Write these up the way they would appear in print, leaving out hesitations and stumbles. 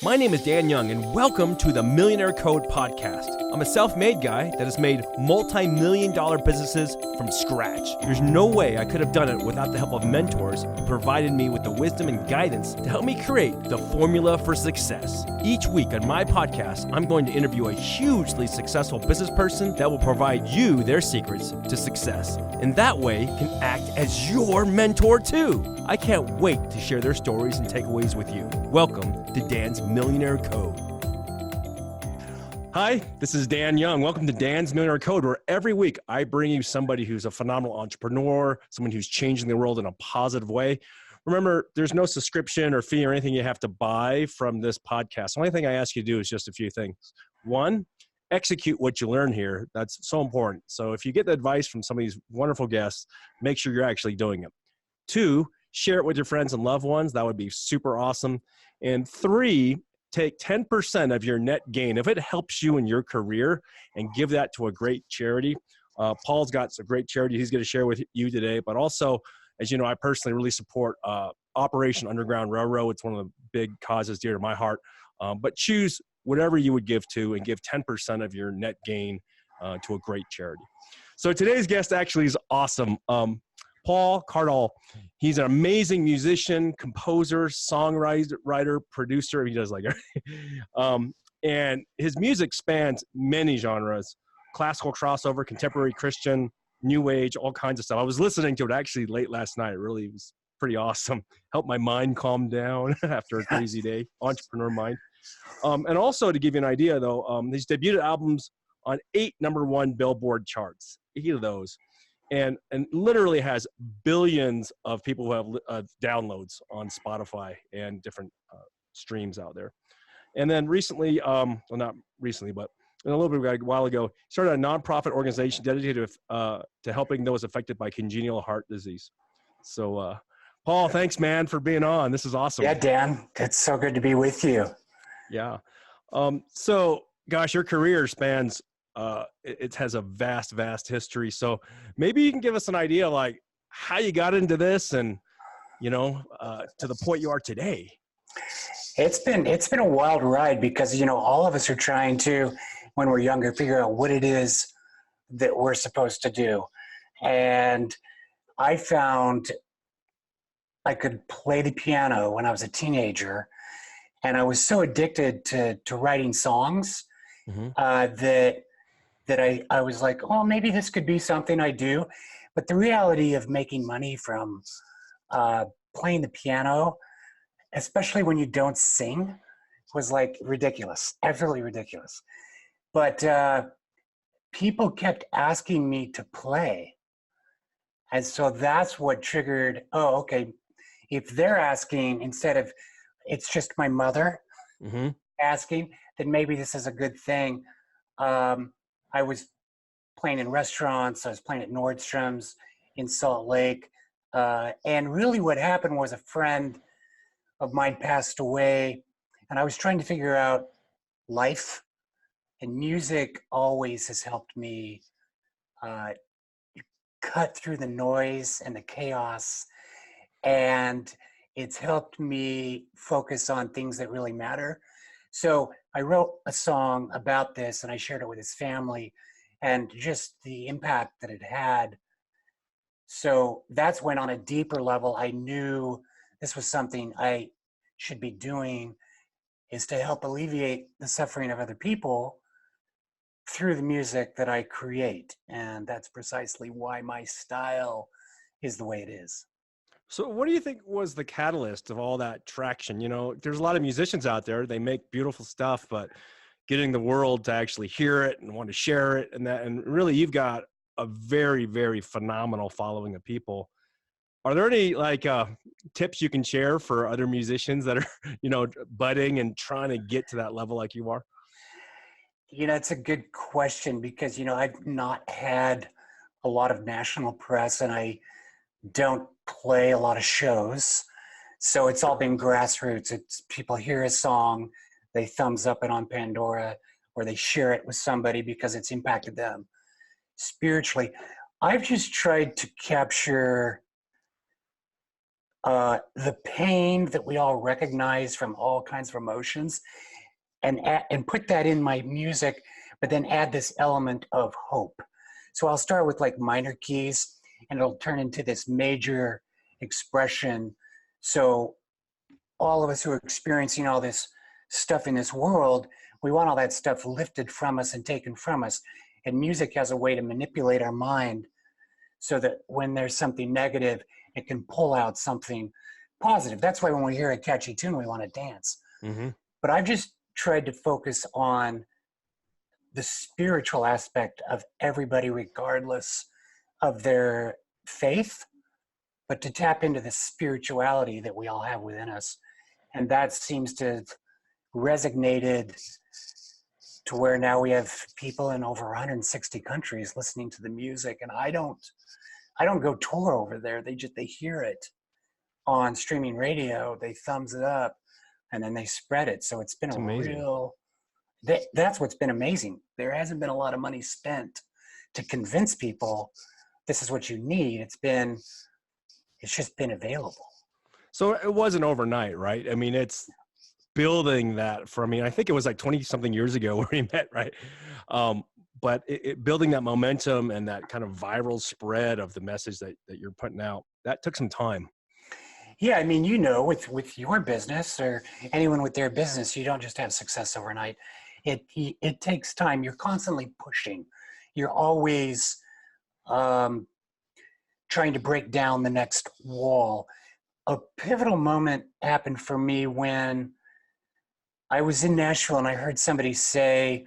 My name is Dan Young, and welcome to the Millionaire Code podcast. I'm a self-made guy that has made multi-million-dollar businesses from scratch. There's no way I could have done it without the help of mentors who provided me with the wisdom and guidance to help me create the formula for success. Each week on my podcast, I'm going to interview a hugely successful business person that will provide you their secrets to success, and that way can act as your mentor too. I can't wait to share their stories and takeaways with you. Welcome to Dan's Millionaire Code. Hi, this is Dan Young. Welcome to Dan's Millionaire Code, where every week I bring you somebody who's a phenomenal entrepreneur, someone who's changing the world in a positive way. Remember, there's no subscription or fee or anything you have to buy from this podcast. The only thing I ask you to do is just a few things. One, execute what you learn here. That's so important. So if you get the advice from some of these wonderful guests, make sure you're actually doing it. Two, share it with your friends and loved ones. That would be super awesome. And three, take 10% of your net gain, if it helps you in your career, and give that to a great charity. Paul's got a great charity he's going to share with you today. But also, as you know, I personally really support Operation Underground Railroad. It's one of the big causes dear to my heart. But choose whatever you would give to and give 10% of your net gain to a great charity. So today's guest actually is awesome. Paul Cardall, he's an amazing musician, composer, songwriter, producer. He does like everything. And his music spans many genres: classical crossover, contemporary Christian, new age, all kinds of stuff. I was listening to it actually late last night. It really was pretty awesome. Helped my mind calm down after a crazy day, entrepreneur mind. And also, to give you an idea though, he's debuted albums on 8 #1 Billboard charts, 8 of those. And literally has billions of people who have downloads on Spotify and different streams out there. And then recently, well, not recently, but a little bit a while ago, started a nonprofit organization dedicated to helping those affected by congenital heart disease. So, Paul, thanks, man, for being on. This is awesome. Yeah, Dan, it's so good to be with you. Yeah. So, gosh, your career spans it has a vast history. So maybe you can give us an idea like how you got into this and, you know, to the point you are today. It's been a wild ride because, you know, all of us are trying to, when we're younger, figure out what it is that we're supposed to do. And I found I could play the piano when I was a teenager, and I was so addicted to writing songs that I was like, well, maybe this could be something I do. But the reality of making money from playing the piano, especially when you don't sing, was like ridiculous, absolutely ridiculous. But people kept asking me to play. And so that's what triggered, oh, okay, if they're asking instead of it's just my mother asking, then maybe this is a good thing. I was playing in restaurants. I was playing at Nordstrom's in Salt Lake. And really what happened was a friend of mine passed away, and I was trying to figure out life. And music always has helped me cut through the noise and the chaos. And it's helped me focus on things that really matter. So I wrote a song about this, and I shared it with his family, and just the impact that it had. So that's when, on a deeper level, I knew this was something I should be doing, is to help alleviate the suffering of other people through the music that I create. And that's precisely why my style is the way it is. So what do you think was the catalyst of all that traction? You know, there's a lot of musicians out there, they make beautiful stuff, but getting the world to actually hear it and want to share it, and really you've got a very, very phenomenal following of people. Are there any like tips you can share for other musicians that are, you know, budding and trying to get to that level like you are? You know, it's a good question because, you know, I've not had a lot of national press, and I don't play a lot of shows. So it's all been grassroots. It's people hear a song, they thumbs up it on Pandora, or they share it with somebody because it's impacted them spiritually. I've just tried to capture the pain that we all recognize from all kinds of emotions, and put that in my music, but then add this element of hope. So I'll start with like minor keys, and it'll turn into this major expression. So all of us who are experiencing all this stuff in this world, we want all that stuff lifted from us and taken from us. And music has a way to manipulate our mind so that when there's something negative, it can pull out something positive. That's why when we hear a catchy tune, we want to dance. Mm-hmm. But I've just tried to focus on the spiritual aspect of everybody, regardless of their faith, but to tap into the spirituality that we all have within us. And that seems to have resonated to where now we have people in over 160 countries listening to the music. And I don't go tour over there. They hear it on streaming radio, they thumbs it up, and then they spread it. So it's been It's amazing. that's what's been amazing. There hasn't been a lot of money spent to convince people this is what you need. It's just been available. So it wasn't overnight, right? I mean, it's building that for, I mean, I think it was like 20 something years ago where we met, right? But building that momentum and that kind of viral spread of the message that you're putting out, that took some time. Yeah, I mean, with your business or anyone with their business, you don't just have success overnight. It takes time. You're constantly pushing. You're always trying to break down the next wall. A pivotal moment happened for me when I was in Nashville and I heard somebody say,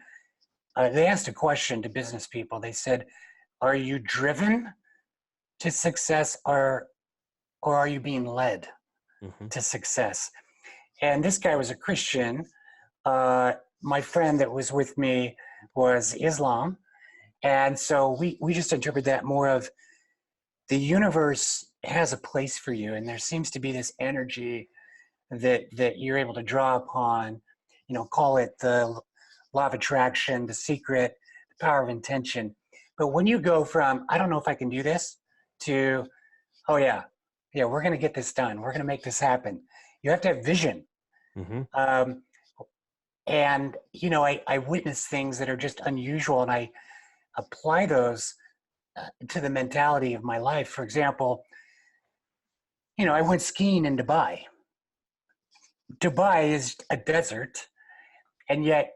they asked a question to business people. They said, "Are you driven to success, or are you being led Mm-hmm. to success?" And this guy was a Christian. My friend that was with me was Islam. And so we just interpret that more of the universe has a place for you. And there seems to be this energy that you're able to draw upon, call it the law of attraction, the secret, the power of intention. But when you go from, I don't know if I can do this, to, oh yeah, we're going to get this done. We're going to make this happen. You have to have vision. Mm-hmm. And, I witness things that are just unusual, and I apply those to the mentality of my life. For example, I went skiing in Dubai. Dubai is a desert, and yet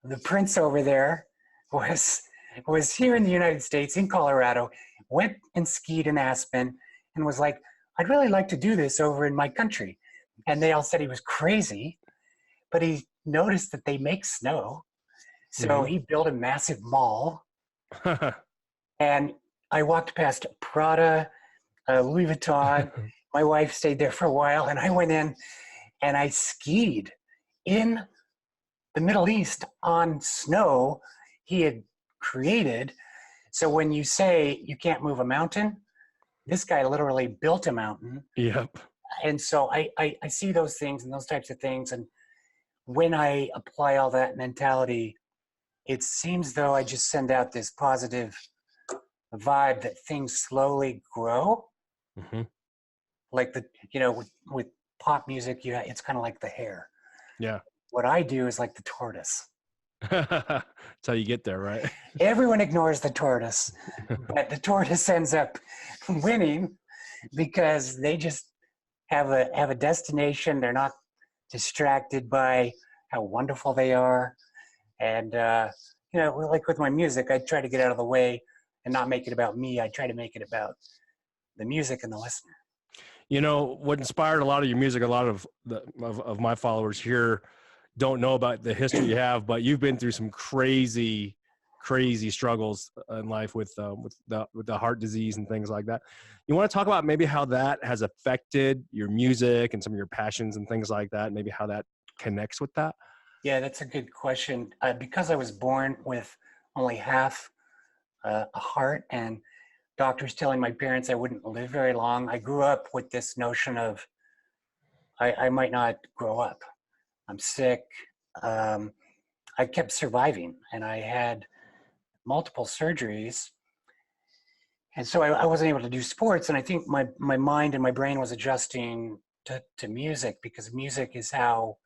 the prince over there was here in the United States, in Colorado, went and skied in Aspen, and was like, "I'd really like to do this over in my country." And they all said he was crazy, but he noticed that they make snow. So Mm-hmm. he built a massive mall. And I walked past Prada, Louis Vuitton. My wife stayed there for a while, and I went in and I skied in the Middle East on snow he had created. So when you say you can't move a mountain, this guy literally built a mountain. Yep. And so I see those things and those types of things. And when I apply all that mentality, it seems though I just send out this positive vibe that things slowly grow. Mm-hmm. Like with pop music, it's kind of like the hair. Yeah. What I do is like the tortoise. That's how you get there, right? Everyone ignores the tortoise, but the tortoise ends up winning because they just have a destination. They're not distracted by how wonderful they are. And like with my music, I try to get out of the way and not make it about me. I try to make it about the music and the listener. What inspired a lot of your music, a lot of my followers here don't know about the history you have, but you've been through some crazy struggles in life with the heart disease and things like that. You want to talk about maybe how that has affected your music and some of your passions and things like that, maybe how that connects with that? Yeah, that's a good question. Because I was born with only half a heart, and doctors telling my parents I wouldn't live very long, I grew up with this notion of I might not grow up. I'm sick. I kept surviving, and I had multiple surgeries. And so I wasn't able to do sports. And I think my mind and my brain was adjusting to music, because music is how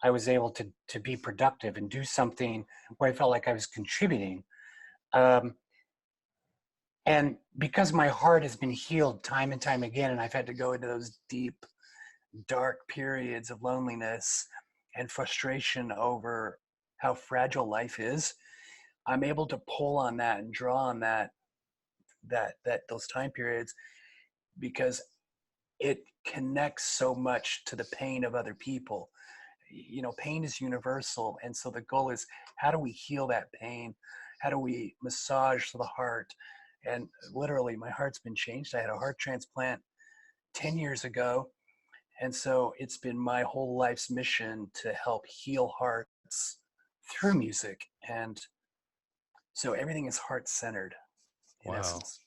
I was able to be productive and do something where I felt like I was contributing. Um, and because my heart has been healed time and time again, and I've had to go into those deep, dark periods of loneliness and frustration over how fragile life is, I'm able to pull on that and draw on that those time periods, because it connects so much to the pain of other people. Pain is universal, and so the goal is, how do we heal that pain? How do we massage the heart? And literally, my heart's been changed. I had a heart transplant 10 years ago, and so it's been my whole life's mission to help heal hearts through music. And so everything is heart-centered in Wow. essence.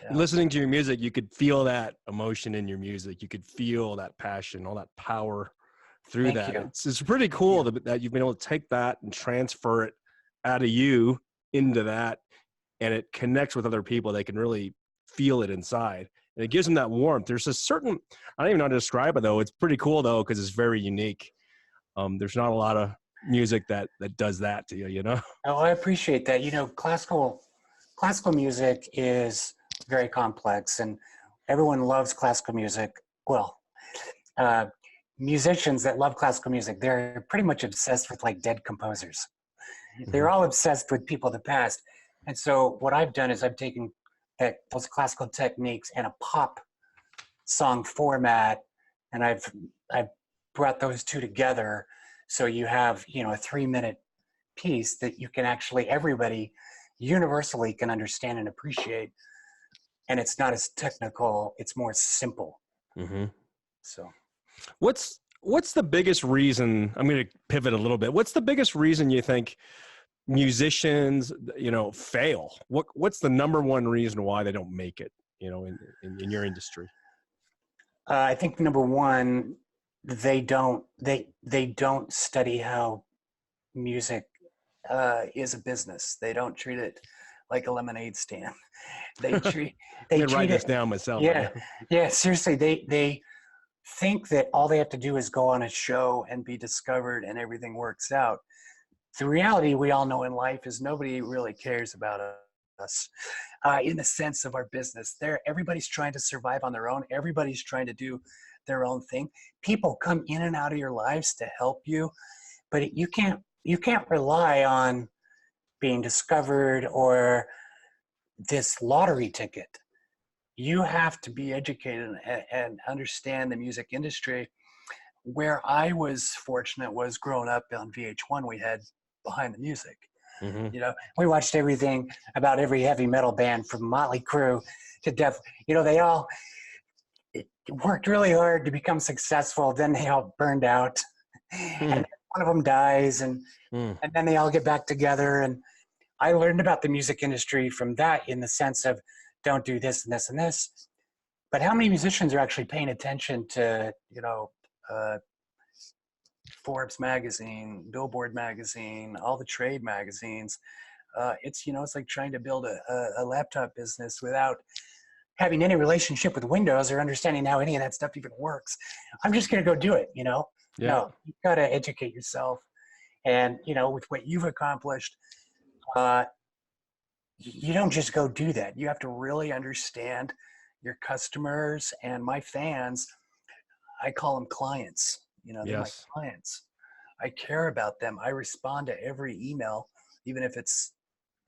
Yeah. Listening to your music, you could feel that emotion in your music. You could feel that passion, all that power through Thank that. you. It's pretty cool that you've been able to take that and transfer it out of you into that, and it connects with other people. They can really feel it inside, and it gives them that warmth. There's a certain, I don't even know how to describe it though. It's pretty cool though, because it's very unique. There's not a lot of music that does that to you, Oh, I appreciate that. Classical music is very complex, and everyone loves classical music. Well, musicians that love classical music, they're pretty much obsessed with like dead composers. They're all obsessed with people of the past. And so what I've done is I've taken those classical techniques and a pop song format, and I've brought those two together. So you have, a 3-minute piece that you can actually, everybody universally can understand and appreciate. And it's not as technical, it's more simple. Mm-hmm. So what's the biggest reason, I'm going to pivot a little bit. What's the biggest reason you think musicians, fail? What's the number one reason why they don't make it, in your industry? I think number one, they don't study how music is a business. They don't treat it like a lemonade stand. They treat write this down myself. Yeah. Seriously, they think that all they have to do is go on a show and be discovered, and everything works out. The reality we all know in life is nobody really cares about us in the sense of our business. Everybody's trying to survive on their own. Everybody's trying to do their own thing. People come in and out of your lives to help you, but you can't rely on being discovered or this lottery ticket. You have to be educated and understand the music industry. Where I was fortunate was growing up on VH1, we had Behind the Music. Mm-hmm. We watched everything about every heavy metal band from Motley Crue to Def. They all worked really hard to become successful. Then they all burned out, and one of them dies, and then they all get back together. And I learned about the music industry from that, in the sense of, don't do this and this and this. But how many musicians are actually paying attention to, Forbes magazine, Billboard magazine, all the trade magazines? It's like trying to build a laptop business without having any relationship with Windows or understanding how any of that stuff even works. I'm just going to go do it, Yeah. No, you've got to educate yourself. And, with what you've accomplished, you don't just go do that. You have to really understand your customers, and my fans. I call them clients. They're my clients. I care about them. I respond to every email, even if it's,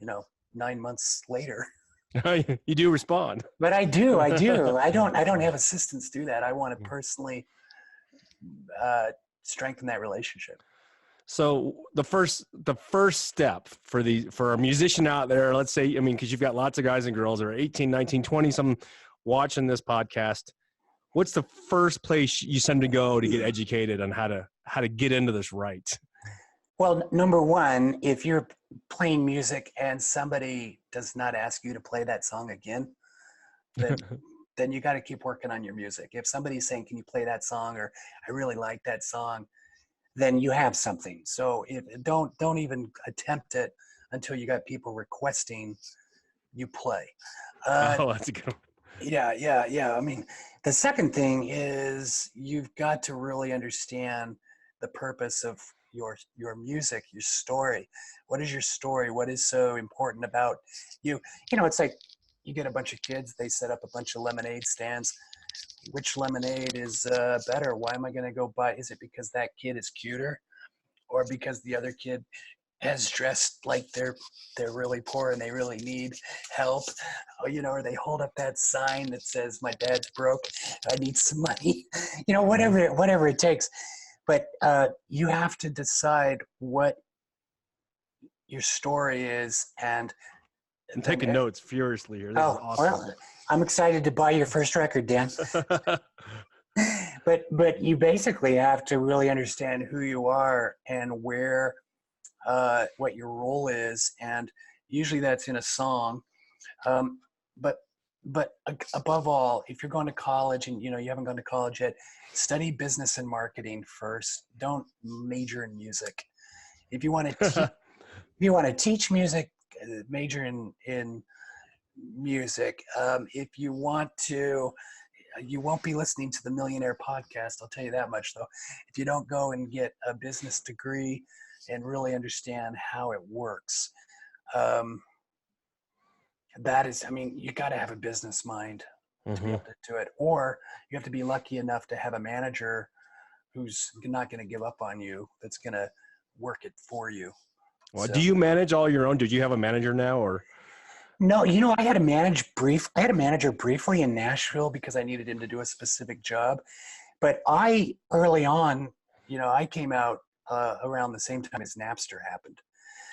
9 months later. You do respond. But I do. I don't have assistants do that. I want to personally strengthen that relationship. So the first step for a musician out there, let's say, because you've got lots of guys and girls that are 18, 19, 20, some watching this podcast. What's the first place you send them to go to get educated on how to get into this right? Well, number one, if you're playing music and somebody does not ask you to play that song again, then you got to keep working on your music. If somebody's saying, "Can you play that song?" or "I really like that song," then you have something. So don't even attempt it until you got people requesting you play. Oh, that's a good one. Yeah. I mean, the second thing is you've got to really understand the purpose of your music, your story. What is your story? What is so important about you? You know, it's like you get a bunch of kids, they set up a bunch of lemonade stands. Which lemonade is better? Why am I going to go buy? Is it because that kid is cuter, or because the other kid has dressed like they're really poor and they really need help? You know, or they hold up that sign that says my dad's broke, I need some money. You know, whatever it takes. But you have to decide what your story is, and I'm then taking notes furiously here. This is awesome. well, I'm excited to buy your first record, Dan. But you basically have to really understand who you are and where what your role is, and usually that's in a song. Um, but above all, if you're going to college and you haven't gone to college yet, study business and marketing first. Don't major in music. If you want to teach music, major in music. If you want to, you won't be listening to the Millionaire podcast. I'll tell you that much, though. If you don't go and get a business degree and really understand how it works, that is, I mean, you got to have a business mind to be able to do it, or you have to be lucky enough to have a manager who's not going to give up on you, that's going to work it for you. Well, do you manage all your own? Did you have a manager now, or? No, I had a manager briefly in Nashville because I needed him to do a specific job. But early on, I came out around the same time as Napster happened.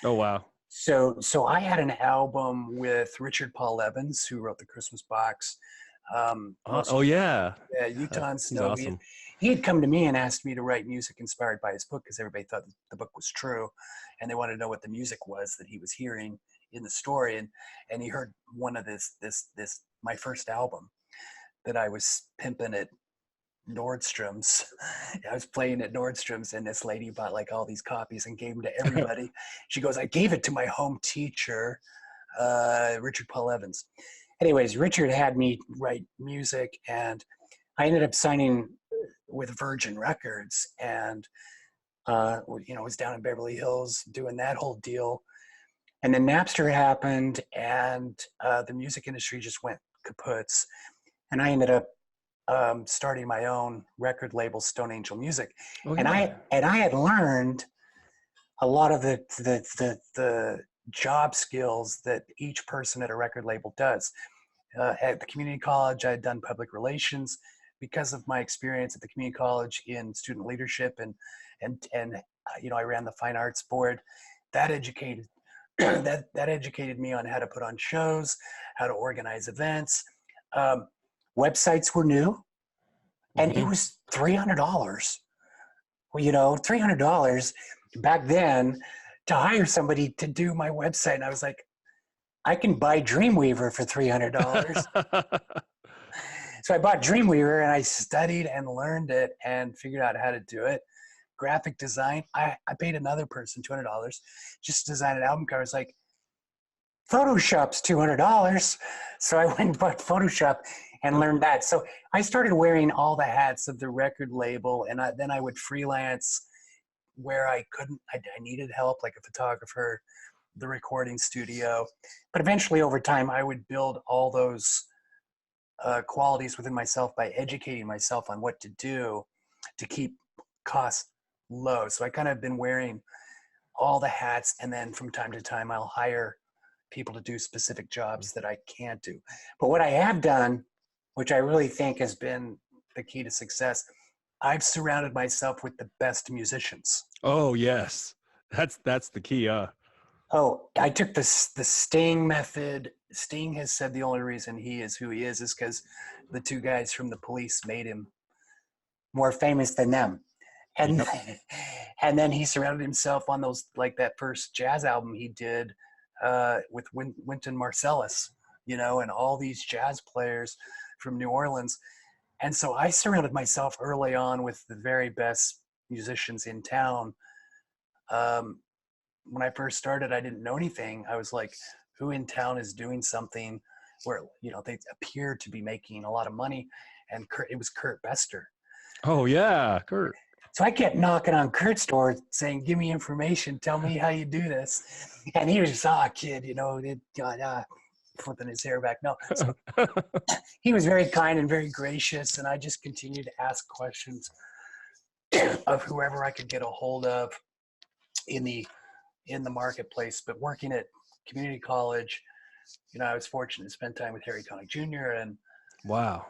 Oh, wow. So I had an album with Richard Paul Evans, who wrote the Christmas Box. Yeah. Yeah, Utah and Snow. Awesome. He had come to me and asked me to write music inspired by his book because everybody thought the book was true, and they wanted to know what the music was that he was hearing in the story. And he heard one of this my first album that I was pimping at Nordstrom's. I was playing at Nordstrom's, and this lady bought like all these copies and gave them to everybody. She goes, I gave it to my home teacher, Richard Paul Evans. Anyways, Richard had me write music, and I ended up signing with Virgin Records, and was down in Beverly Hills doing that whole deal. And then Napster happened, and the music industry just went kaputs. And I ended up starting my own record label, Stone Angel Music. Oh, yeah. And I had learned a lot of the job skills that each person at a record label does. At the community college, I had done public relations because of my experience at the community college in student leadership, and I ran the fine arts board. That educated that educated me on how to put on shows, how to organize events. Websites were new, and it was $300. Well, $300 back then to hire somebody to do my website. And I was like, I can buy Dreamweaver for $300. So I bought Dreamweaver, and I studied and learned it and figured out how to do it. Graphic design, I paid another person $200 just to design an album cover. It's like, Photoshop's $200. So I went and bought Photoshop and learned that. So I started wearing all the hats of the record label, and then I would freelance where I couldn't. I needed help, like a photographer, the recording studio. But eventually, over time, I would build all those qualities within myself by educating myself on what to do to keep costs low. So I kind of been wearing all the hats, and then from time to time, I'll hire people to do specific jobs that I can't do. But what I have done, which I really think has been the key to success, I've surrounded myself with the best musicians. Oh, yes. That's the key. Oh, I took the Sting method. Sting has said the only reason he is who he is because the two guys from the Police made him more famous than them. And and then he surrounded himself on those, like that first jazz album he did with Wynton Marsalis, and all these jazz players from New Orleans. And so I surrounded myself early on with the very best musicians in town. When I first started, I didn't know anything. I was like who in town is doing something where, you know, they appear to be making a lot of money. And it was Kurt Bester. Oh yeah, Kurt. So I kept knocking on Kurt's door saying, give me information. Tell me how you do this. And he was just, kid, you know, flipping his hair back. No, so he was very kind and very gracious. And I just continued to ask questions of whoever I could get a hold of in the marketplace. But working at community college, you know, I was fortunate to spend time with Harry Connick Jr. and Wow.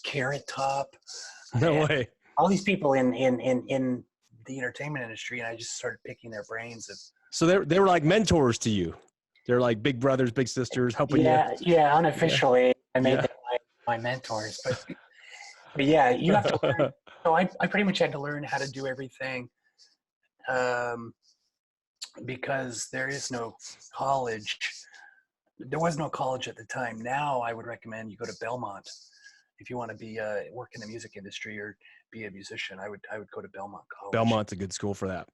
Carrot Top. No way. All these people in the entertainment industry, and I just started picking their brains. So they were like mentors to you. They're like big brothers, big sisters, helping you. Yeah, unofficially, I made them my mentors. But yeah, you have to learn. So I pretty much had to learn how to do everything, because there is no college. There was no college at the time. Now I would recommend you go to Belmont if you want to be work in the music industry or be a musician. I would go to Belmont College. Belmont's a good school for that.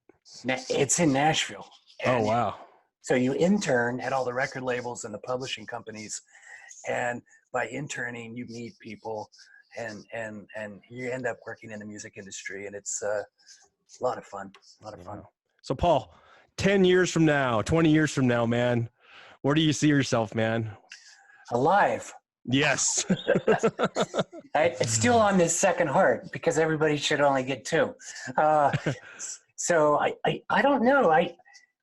It's in Nashville. Oh wow. So you intern at all the record labels and the publishing companies, and by interning you meet people, and you end up working in the music industry, and it's a lot of fun. So Paul, 10 years from now, 20 years from now, man, where do you see yourself, man? Alive. Yes. It's still on this second heart, because everybody should only get two. So I don't know.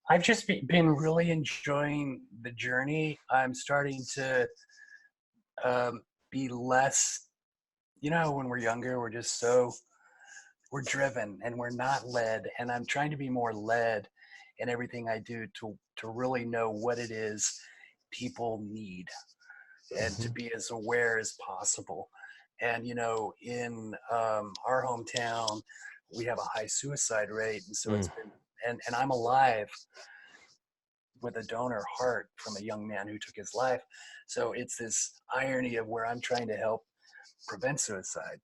I've just been really enjoying the journey. I'm starting to be less, you know, when we're younger, we're driven and we're not led. And I'm trying to be more led in everything I do to really know what it is people need, and to be as aware as possible. And, you know, in our hometown, we have a high suicide rate. And so it's been, and I'm alive with a donor heart from a young man who took his life. So it's this irony of where I'm trying to help prevent suicide,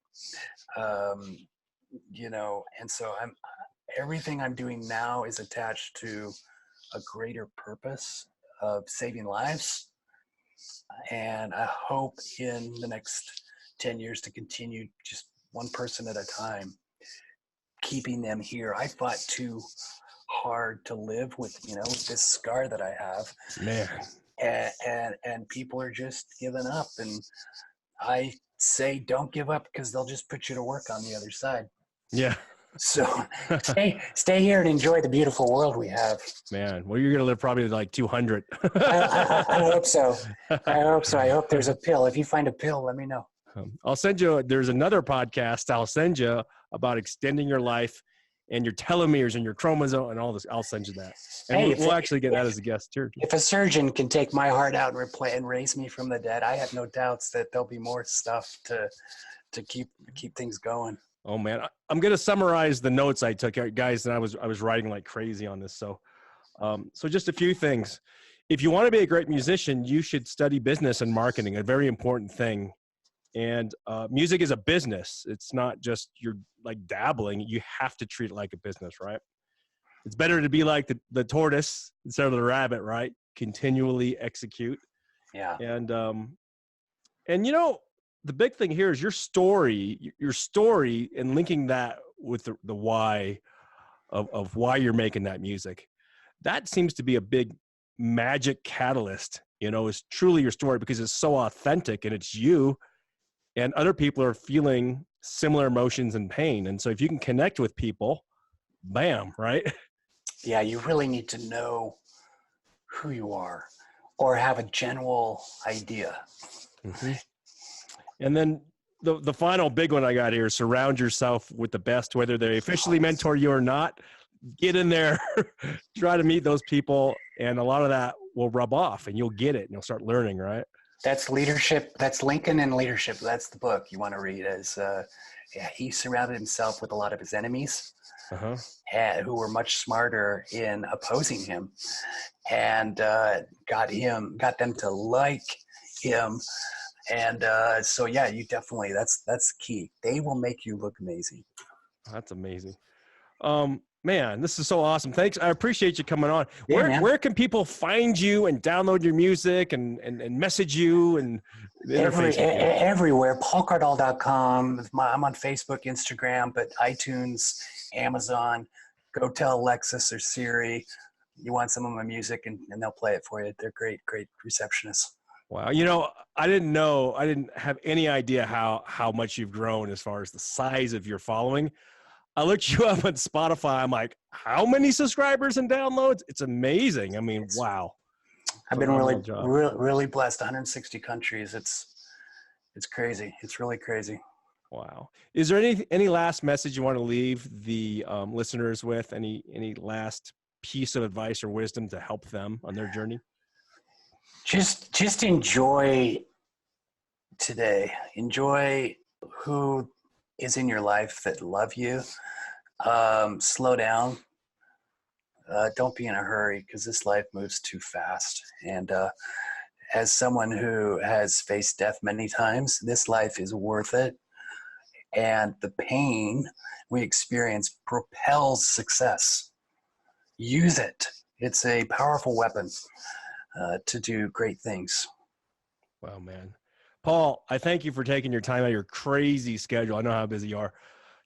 you know, and so everything I'm doing now is attached to a greater purpose of saving lives. And I hope in the next 10 years to continue just one person at a time, keeping them here. I fought too hard to live with, you know, this scar that I have. Man. And people are just giving up. And I say, don't give up, because they'll just put you to work on the other side. Yeah. So stay here and enjoy the beautiful world we have. Man, well, you're going to live probably like 200. I hope so. I hope there's a pill. If you find a pill, let me know. I'll send you, there's another podcast I'll send you about extending your life and your telomeres and your chromosome and all this. I'll send you that. And we'll actually get that as a guest here. If a surgeon can take my heart out and raise me from the dead, I have no doubts that there'll be more stuff to keep things going. Oh man, I'm going to summarize the notes I took, guys, and I was writing like crazy on this. So just a few things. If you want to be a great musician, you should study business and marketing, a very important thing. And music is a business. It's not just you're like dabbling. You have to treat it like a business, right? It's better to be like the tortoise instead of the rabbit, right? Continually execute. Yeah. And you know, the big thing here is your story and linking that with the why of why you're making that music. That seems to be a big magic catalyst, you know, is truly your story, because it's so authentic and it's you, and other people are feeling similar emotions and pain. And so if you can connect with people, bam, right? Yeah, you really need to know who you are or have a general idea. Mm-hmm. And then the final big one I got here is surround yourself with the best, whether they officially mentor you or not. Get in there, try to meet those people, and a lot of that will rub off and you'll get it and you'll start learning, right? That's leadership. That's Lincoln and Leadership. That's the book you want to read. He surrounded himself with a lot of his enemies, who were much smarter in opposing him, and got them to like him. And so, yeah, you definitely, that's key. They will make you look amazing. That's amazing. Man, this is so awesome. Thanks. I appreciate you coming on. Yeah, man. Where can people find you and download your music and message you and interface with you? Everywhere. PaulCardall.com. I'm on Facebook, Instagram, but iTunes, Amazon. Go tell Alexis or Siri you want some of my music, and they'll play it for you. They're great receptionists. Wow. You know, I didn't have any idea how much you've grown as far as the size of your following. I looked you up on Spotify. I'm like, how many subscribers and downloads? It's amazing. I mean, wow. I've been really blessed. 160 countries. It's crazy. It's really crazy. Wow. Is there any last message you want to leave the listeners with? Any last piece of advice or wisdom to help them on their journey? Just enjoy today. Enjoy who is in your life that love you. Slow down. Don't be in a hurry, because this life moves too fast. And as someone who has faced death many times, this life is worth it. And the pain we experience propels success. Use it. It's a powerful weapon to do great things. Wow, man. Paul, I thank you for taking your time out of your crazy schedule. I know how busy you are,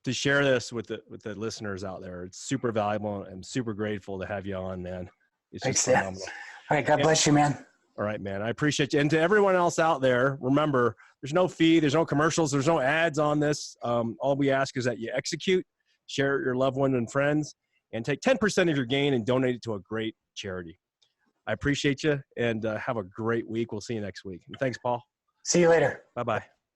to share this with the listeners out there. It's super valuable. I'm super grateful to have you on, man. It's Thanks, just phenomenal. All right. God bless you, man. All right, man. I appreciate you. And to everyone else out there, remember, there's no fee, there's no commercials, there's no ads on this. All we ask is that you execute, share it with your loved ones and friends, and take 10% of your gain and donate it to a great charity. I appreciate you, and have a great week. We'll see you next week. And thanks, Paul. See you later. Bye-bye.